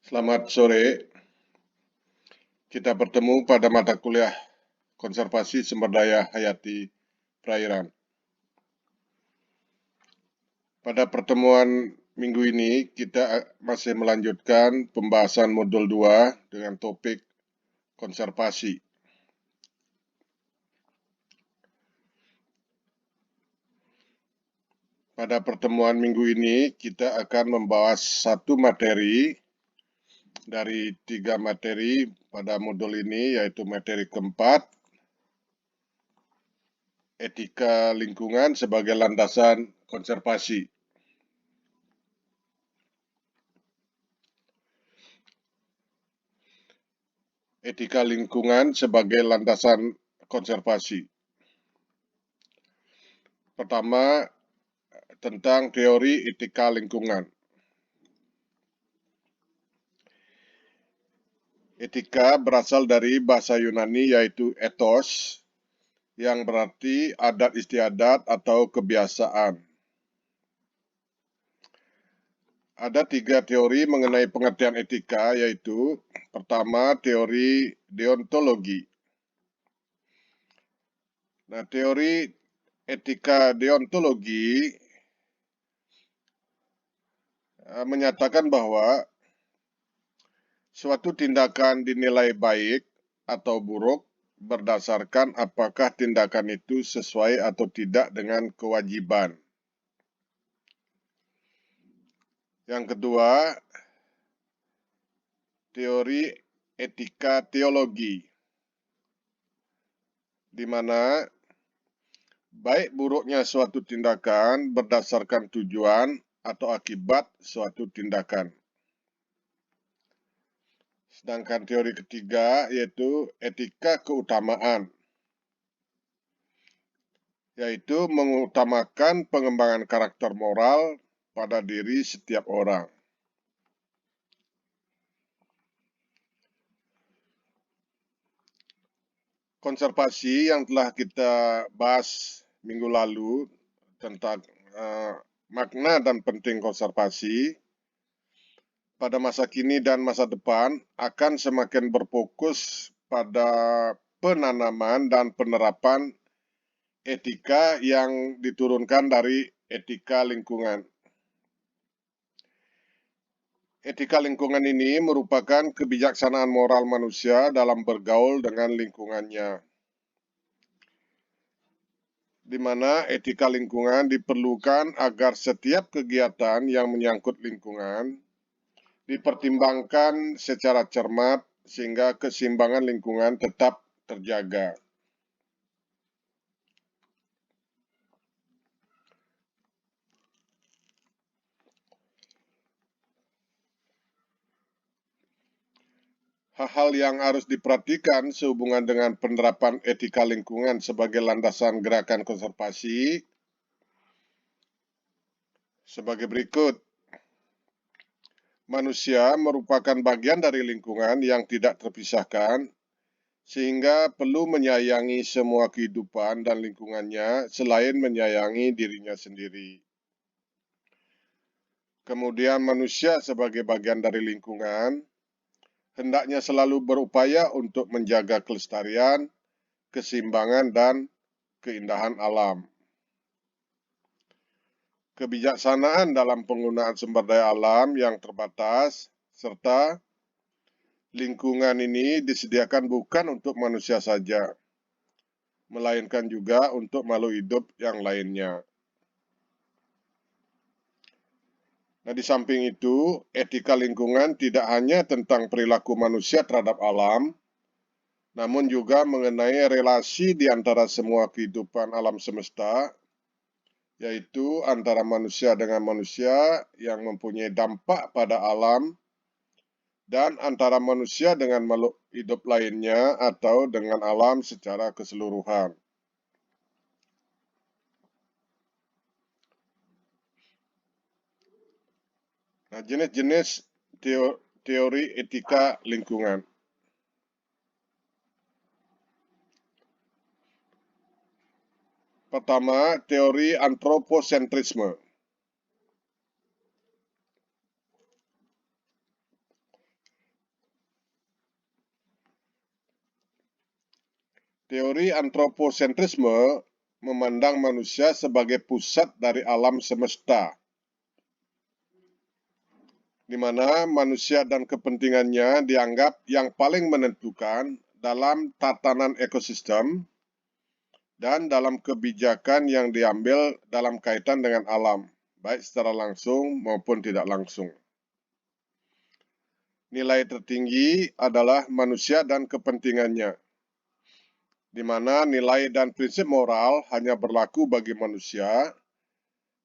Selamat sore, kita bertemu pada mata kuliah Konservasi Sumber Daya Hayati Perairan. Pada pertemuan minggu ini, kita masih melanjutkan pembahasan modul 2 dengan topik konservasi. Pada pertemuan minggu ini, kita akan membahas satu materi dari 3 materi pada modul ini, yaitu materi keempat, etika lingkungan sebagai landasan konservasi. Etika lingkungan sebagai landasan konservasi. Pertama, tentang teori etika lingkungan. Etika berasal dari bahasa Yunani yaitu ethos, yang berarti adat istiadat atau kebiasaan. Ada 3 teori mengenai pengertian etika, yaitu pertama, teori deontologi. Nah, teori etika deontologi menyatakan bahwa suatu tindakan dinilai baik atau buruk berdasarkan apakah tindakan itu sesuai atau tidak dengan kewajiban. Yang kedua, teori etika teologi, di mana baik buruknya suatu tindakan berdasarkan tujuan atau akibat suatu tindakan. Sedangkan teori ketiga yaitu etika keutamaan, yaitu mengutamakan pengembangan karakter moral pada diri setiap orang. Konservasi yang telah kita bahas minggu lalu tentang makna dan penting konservasi pada masa kini dan masa depan akan semakin berfokus pada penanaman dan penerapan etika yang diturunkan dari etika lingkungan. Etika lingkungan ini merupakan kebijaksanaan moral manusia dalam bergaul dengan lingkungannya, di mana etika lingkungan diperlukan agar setiap kegiatan yang menyangkut lingkungan dipertimbangkan secara cermat sehingga keseimbangan lingkungan tetap terjaga. Hal-hal yang harus diperhatikan sehubungan dengan penerapan etika lingkungan sebagai landasan gerakan konservasi sebagai berikut. Manusia merupakan bagian dari lingkungan yang tidak terpisahkan, sehingga perlu menyayangi semua kehidupan dan lingkungannya selain menyayangi dirinya sendiri. Kemudian manusia sebagai bagian dari lingkungan hendaknya selalu berupaya untuk menjaga kelestarian, keseimbangan, dan keindahan alam. Kebijaksanaan dalam penggunaan sumber daya alam yang terbatas, serta lingkungan ini disediakan bukan untuk manusia saja, melainkan juga untuk makhluk hidup yang lainnya. Nah, di samping itu, etika lingkungan tidak hanya tentang perilaku manusia terhadap alam, namun juga mengenai relasi di antara semua kehidupan alam semesta, yaitu antara manusia dengan manusia yang mempunyai dampak pada alam, dan antara manusia dengan makhluk hidup lainnya atau dengan alam secara keseluruhan. Nah, jenis-jenis teori etika lingkungan. Pertama, teori antroposentrisme. Teori antroposentrisme memandang manusia sebagai pusat dari alam semesta, di mana manusia dan kepentingannya dianggap yang paling menentukan dalam tatanan ekosistem dan dalam kebijakan yang diambil dalam kaitan dengan alam, baik secara langsung maupun tidak langsung. Nilai tertinggi adalah manusia dan kepentingannya, di mana nilai dan prinsip moral hanya berlaku bagi manusia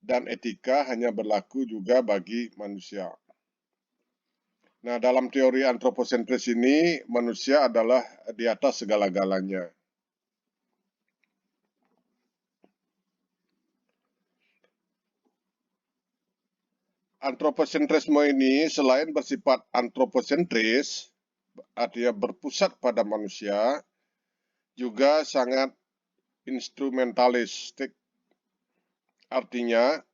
dan etika hanya berlaku juga bagi manusia. Nah, dalam teori antroposentris ini, manusia adalah di atas segala-galanya. Antroposentrisme ini selain bersifat antroposentris, artinya berpusat pada manusia, juga sangat instrumentalistik. Artinya,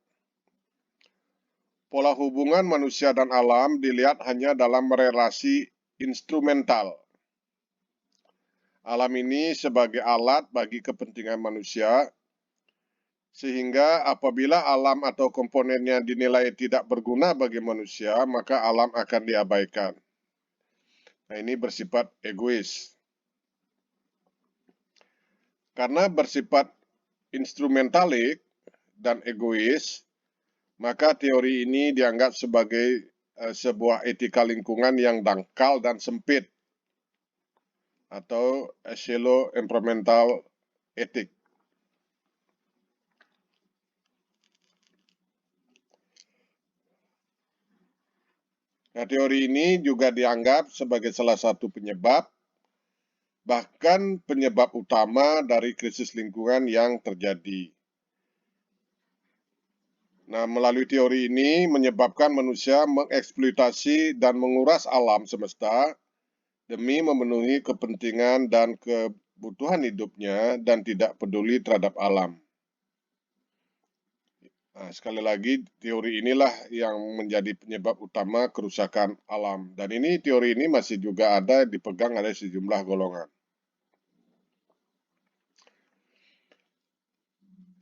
pola hubungan manusia dan alam dilihat hanya dalam relasi instrumental. Alam ini sebagai alat bagi kepentingan manusia, sehingga apabila alam atau komponennya dinilai tidak berguna bagi manusia, maka alam akan diabaikan. Nah, ini bersifat egois. Karena bersifat instrumentalik dan egois, maka teori ini dianggap sebagai sebuah etika lingkungan yang dangkal dan sempit, atau shallow environmental ethic. Nah, teori ini juga dianggap sebagai salah satu penyebab, bahkan penyebab utama dari krisis lingkungan yang terjadi. Nah, melalui teori ini menyebabkan manusia mengeksploitasi dan menguras alam semesta demi memenuhi kepentingan dan kebutuhan hidupnya dan tidak peduli terhadap alam. Nah, sekali lagi, teori inilah yang menjadi penyebab utama kerusakan alam. Dan ini teori ini masih juga ada dipegang oleh sejumlah golongan.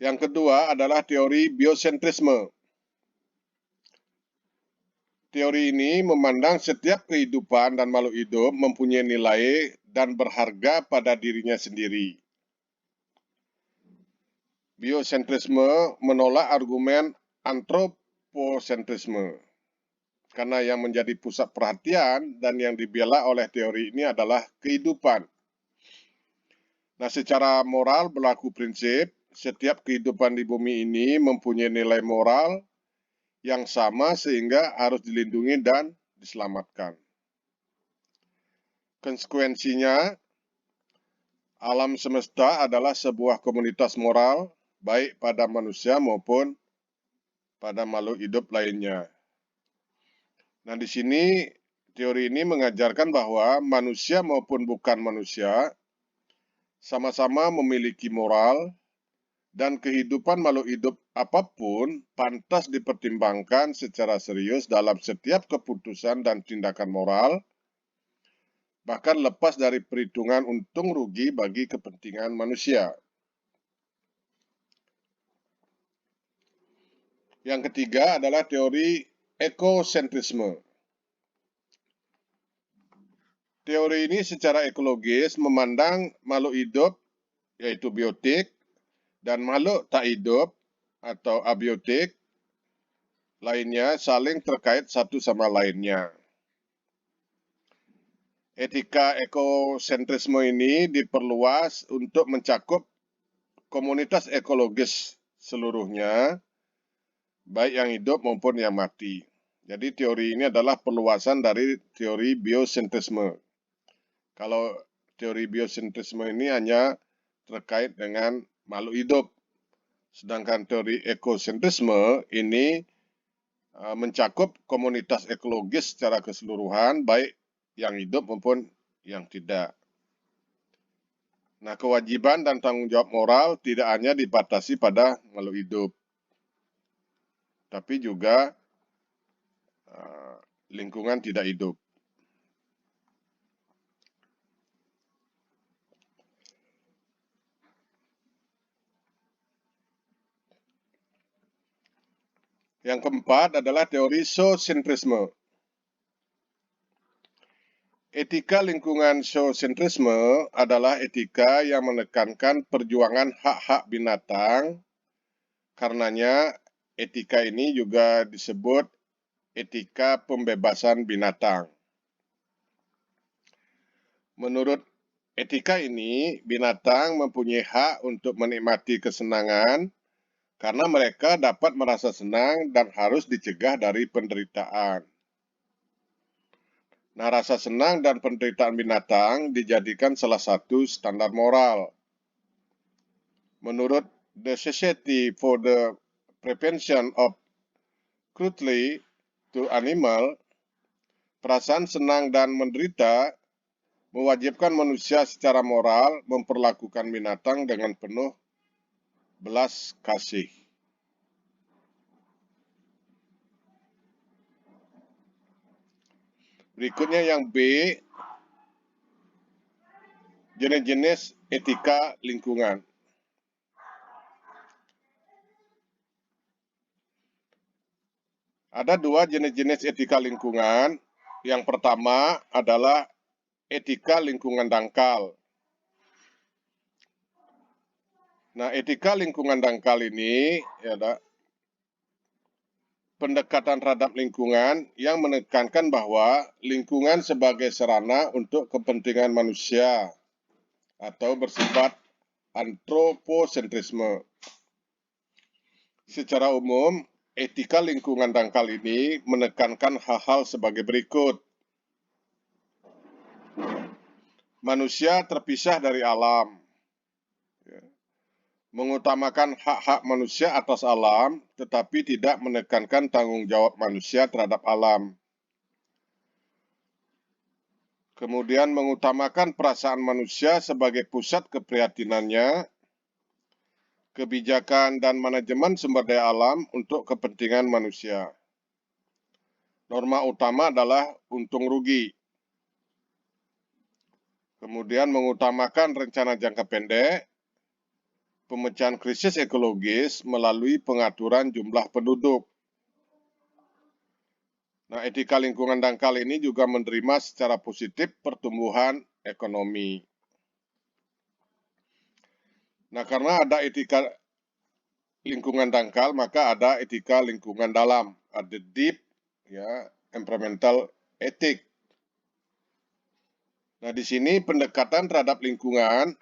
Yang kedua adalah teori biosentrisme. Teori ini memandang setiap kehidupan dan makhluk hidup mempunyai nilai dan berharga pada dirinya sendiri. Biosentrisme menolak argumen antroposentrisme, karena yang menjadi pusat perhatian dan yang dibela oleh teori ini adalah kehidupan. Nah, secara moral berlaku prinsip, setiap kehidupan di bumi ini mempunyai nilai moral yang sama sehingga harus dilindungi dan diselamatkan. Konsekuensinya, alam semesta adalah sebuah komunitas moral, baik pada manusia maupun pada makhluk hidup lainnya. Nah, di sini teori ini mengajarkan bahwa manusia maupun bukan manusia sama-sama memiliki moral dan kehidupan makhluk hidup apapun pantas dipertimbangkan secara serius dalam setiap keputusan dan tindakan moral, bahkan lepas dari perhitungan untung rugi bagi kepentingan manusia. Yang ketiga adalah teori ekosentrisme. Teori ini secara ekologis memandang makhluk hidup, yaitu biotik, dan makhluk tak hidup atau abiotik lainnya saling terkait satu sama lainnya. Etika ekosentrisme ini diperluas untuk mencakup komunitas ekologis seluruhnya, baik yang hidup maupun yang mati. Jadi teori ini adalah perluasan dari teori biosentrisme. Kalau teori biosentrisme ini hanya terkait dengan makhluk hidup, sedangkan teori ekosentrisme ini mencakup komunitas ekologis secara keseluruhan, baik yang hidup maupun yang tidak. Nah, kewajiban dan tanggung jawab moral tidak hanya dibatasi pada makhluk hidup, tapi juga lingkungan tidak hidup. Yang keempat adalah teori zoosentrisme. Etika lingkungan zoosentrisme adalah etika yang menekankan perjuangan hak-hak binatang. Karenanya, etika ini juga disebut etika pembebasan binatang. Menurut etika ini, binatang mempunyai hak untuk menikmati kesenangan karena mereka dapat merasa senang dan harus dicegah dari penderitaan. Nah, rasa senang dan penderitaan binatang dijadikan salah satu standar moral. Menurut The Society for the Prevention of Cruelty to Animals, perasaan senang dan menderita mewajibkan manusia secara moral memperlakukan binatang dengan penuh belas kasih. Berikutnya yang B, jenis-jenis etika lingkungan. Ada dua jenis-jenis etika lingkungan. Yang pertama adalah etika lingkungan dangkal. Nah, etika lingkungan dangkal ini adalah pendekatan terhadap lingkungan yang menekankan bahwa lingkungan sebagai sarana untuk kepentingan manusia atau bersifat antroposentrisme. Secara umum, etika lingkungan dangkal ini menekankan hal-hal sebagai berikut. Manusia terpisah dari alam. Mengutamakan hak-hak manusia atas alam, tetapi tidak menekankan tanggung jawab manusia terhadap alam. Kemudian mengutamakan perasaan manusia sebagai pusat keprihatinannya, kebijakan dan manajemen sumber daya alam untuk kepentingan manusia. Norma utama adalah untung rugi. Kemudian mengutamakan rencana jangka pendek, pemecahan krisis ekologis melalui pengaturan jumlah penduduk. Nah, etika lingkungan dangkal ini juga menerima secara positif pertumbuhan ekonomi. Nah, karena ada etika lingkungan dangkal, maka ada etika lingkungan dalam, ada deep, environmental ethic. Nah, di sini pendekatan terhadap lingkungan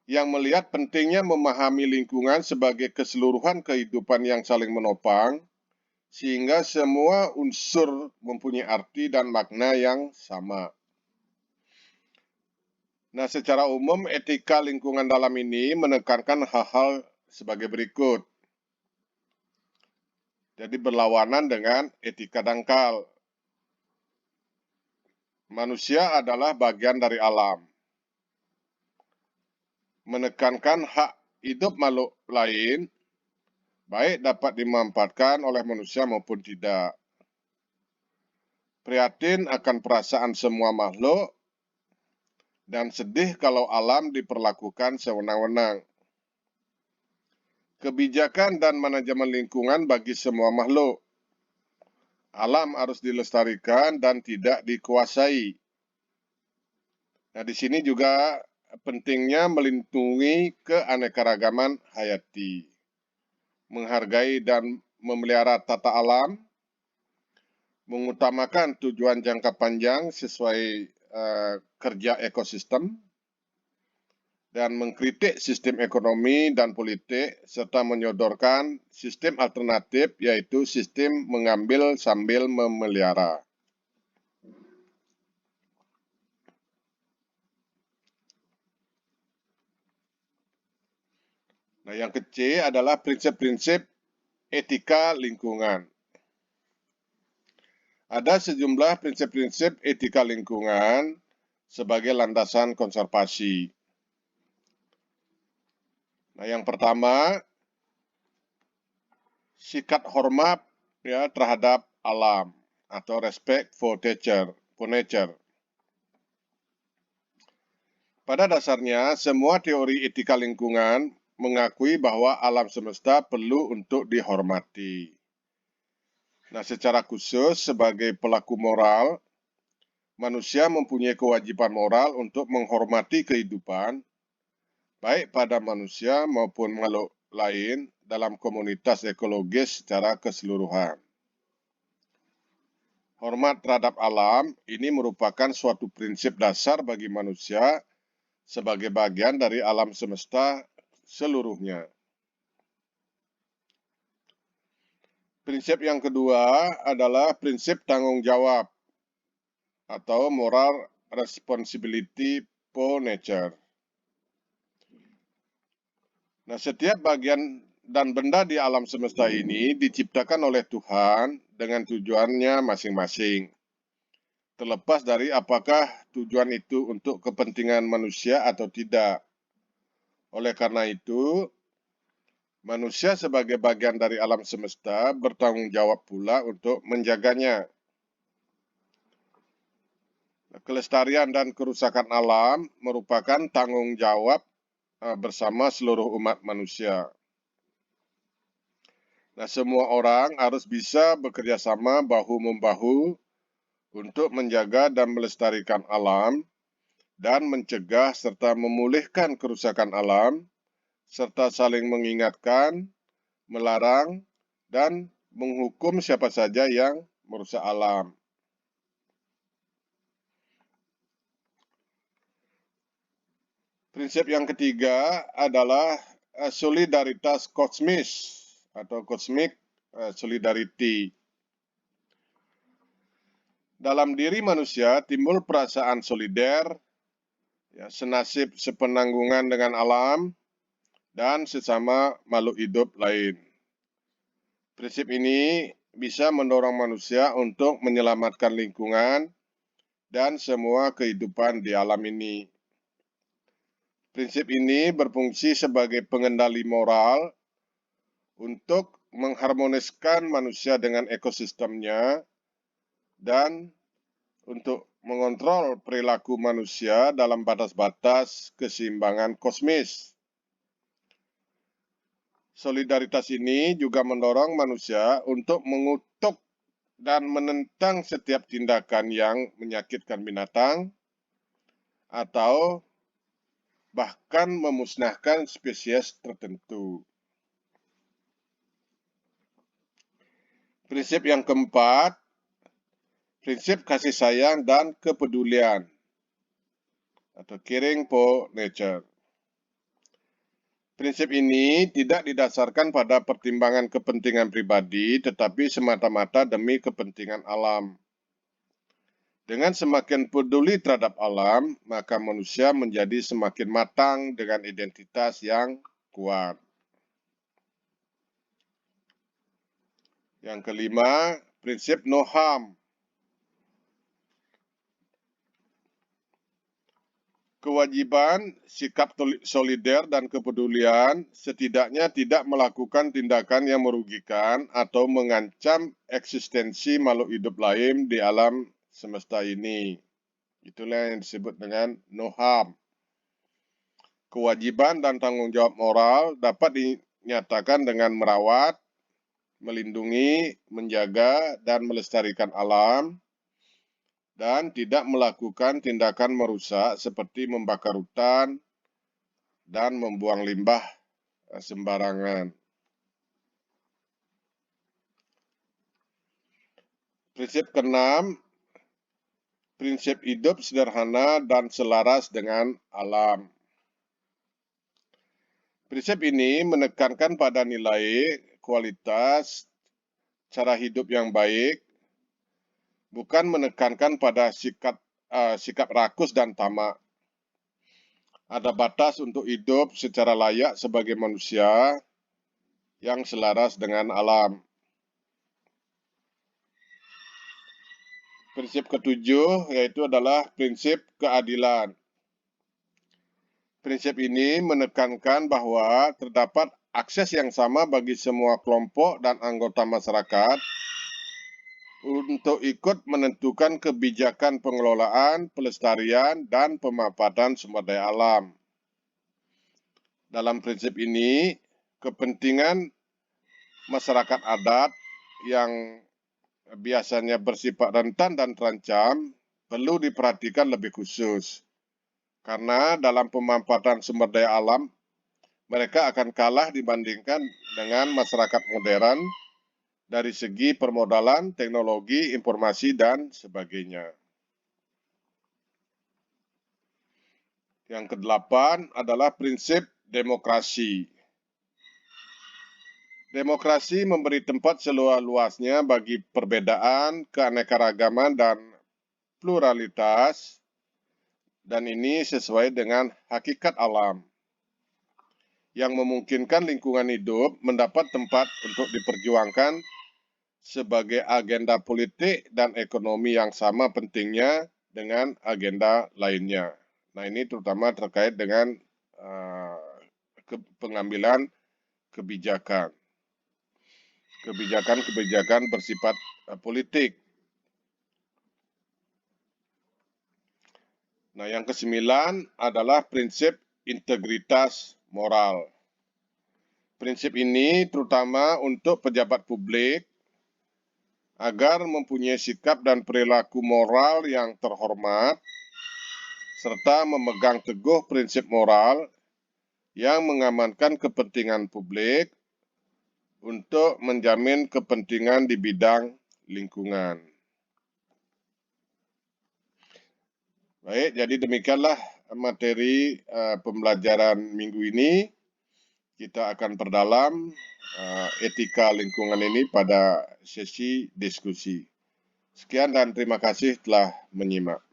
yang melihat pentingnya memahami lingkungan sebagai keseluruhan kehidupan yang saling menopang, sehingga semua unsur mempunyai arti dan makna yang sama. Nah, secara umum etika lingkungan dalam ini menekankan hal-hal sebagai berikut. Jadi berlawanan dengan etika dangkal. Manusia adalah bagian dari alam. Menekankan hak hidup makhluk lain, baik dapat dimanfaatkan oleh manusia maupun tidak. Prihatin akan perasaan semua makhluk, dan sedih kalau alam diperlakukan sewenang-wenang. Kebijakan dan manajemen lingkungan bagi semua makhluk. Alam harus dilestarikan dan tidak dikuasai. Nah, di sini juga pentingnya melindungi keanekaragaman hayati, menghargai dan memelihara tata alam, mengutamakan tujuan jangka panjang sesuai kerja ekosistem, dan mengkritik sistem ekonomi dan politik, serta menyodorkan sistem alternatif, yaitu sistem mengambil sambil memelihara. Nah, yang kecil adalah prinsip-prinsip etika lingkungan. Ada sejumlah prinsip-prinsip etika lingkungan sebagai landasan konservasi. Nah, yang pertama, sikap hormat terhadap alam atau respect for nature. Pada dasarnya, semua teori etika lingkungan mengakui bahwa alam semesta perlu untuk dihormati. Nah, secara khusus sebagai pelaku moral, manusia mempunyai kewajiban moral untuk menghormati kehidupan, baik pada manusia maupun makhluk lain dalam komunitas ekologis secara keseluruhan. Hormat terhadap alam ini merupakan suatu prinsip dasar bagi manusia sebagai bagian dari alam semesta seluruhnya. Prinsip yang kedua adalah prinsip tanggung jawab atau moral responsibility for nature. Nah, setiap bagian dan benda di alam semesta ini diciptakan oleh Tuhan dengan tujuannya masing-masing. Terlepas dari apakah tujuan itu untuk kepentingan manusia atau tidak. Oleh karena itu, manusia sebagai bagian dari alam semesta bertanggung jawab pula untuk menjaganya. Kelestarian dan kerusakan alam merupakan tanggung jawab bersama seluruh umat manusia. Nah, semua orang harus bisa bekerja sama bahu-membahu untuk menjaga dan melestarikan alam dan mencegah serta memulihkan kerusakan alam, serta saling mengingatkan, melarang, dan menghukum siapa saja yang merusak alam. Prinsip yang ketiga adalah solidaritas kosmis atau cosmic solidarity. Dalam diri manusia timbul perasaan solider, ya, senasib sepenanggungan dengan alam, dan sesama makhluk hidup lain. Prinsip ini bisa mendorong manusia untuk menyelamatkan lingkungan dan semua kehidupan di alam ini. Prinsip ini berfungsi sebagai pengendali moral untuk mengharmoniskan manusia dengan ekosistemnya dan untuk mengontrol perilaku manusia dalam batas-batas keseimbangan kosmis. Solidaritas ini juga mendorong manusia untuk mengutuk dan menentang setiap tindakan yang menyakitkan binatang atau bahkan memusnahkan spesies tertentu. Prinsip yang keempat, prinsip kasih sayang dan kepedulian atau caring for nature. Prinsip ini tidak didasarkan pada pertimbangan kepentingan pribadi, tetapi semata-mata demi kepentingan alam. Dengan semakin peduli terhadap alam, maka manusia menjadi semakin matang dengan identitas yang kuat. Yang kelima, prinsip no harm. Kewajiban, sikap solider dan kepedulian setidaknya tidak melakukan tindakan yang merugikan atau mengancam eksistensi makhluk hidup lain di alam semesta ini. Itulah yang disebut dengan no harm. Kewajiban dan tanggung jawab moral dapat dinyatakan dengan merawat, melindungi, menjaga, dan melestarikan alam, dan tidak melakukan tindakan merusak seperti membakar hutan dan membuang limbah sembarangan. Prinsip keenam, prinsip hidup sederhana dan selaras dengan alam. Prinsip ini menekankan pada nilai, kualitas, cara hidup yang baik, bukan menekankan pada sikap rakus dan tamak. Ada batas untuk hidup secara layak sebagai manusia yang selaras dengan alam. Prinsip ketujuh yaitu adalah prinsip keadilan. Prinsip ini menekankan bahwa terdapat akses yang sama bagi semua kelompok dan anggota masyarakat untuk ikut menentukan kebijakan pengelolaan, pelestarian, dan pemanfaatan sumber daya alam. Dalam prinsip ini, kepentingan masyarakat adat yang biasanya bersifat rentan dan terancam, perlu diperhatikan lebih khusus. Karena dalam pemanfaatan sumber daya alam, mereka akan kalah dibandingkan dengan masyarakat modern dari segi permodalan, teknologi, informasi, dan sebagainya. Yang kedelapan adalah prinsip demokrasi. Demokrasi memberi tempat seluas-luasnya bagi perbedaan, keanekaragaman, dan pluralitas, dan ini sesuai dengan hakikat alam yang memungkinkan lingkungan hidup mendapat tempat untuk diperjuangkan sebagai agenda politik dan ekonomi yang sama pentingnya dengan agenda lainnya. Nah, ini terutama terkait dengan pengambilan kebijakan bersifat politik. Nah, yang kesembilan adalah prinsip integritas moral. Prinsip ini terutama untuk pejabat publik agar mempunyai sikap dan perilaku moral yang terhormat, serta memegang teguh prinsip moral yang mengamankan kepentingan publik untuk menjamin kepentingan di bidang lingkungan. Baik, jadi demikianlah materi pembelajaran minggu ini. Kita akan perdalam etika lingkungan ini pada sesi diskusi. Sekian dan terima kasih telah menyimak.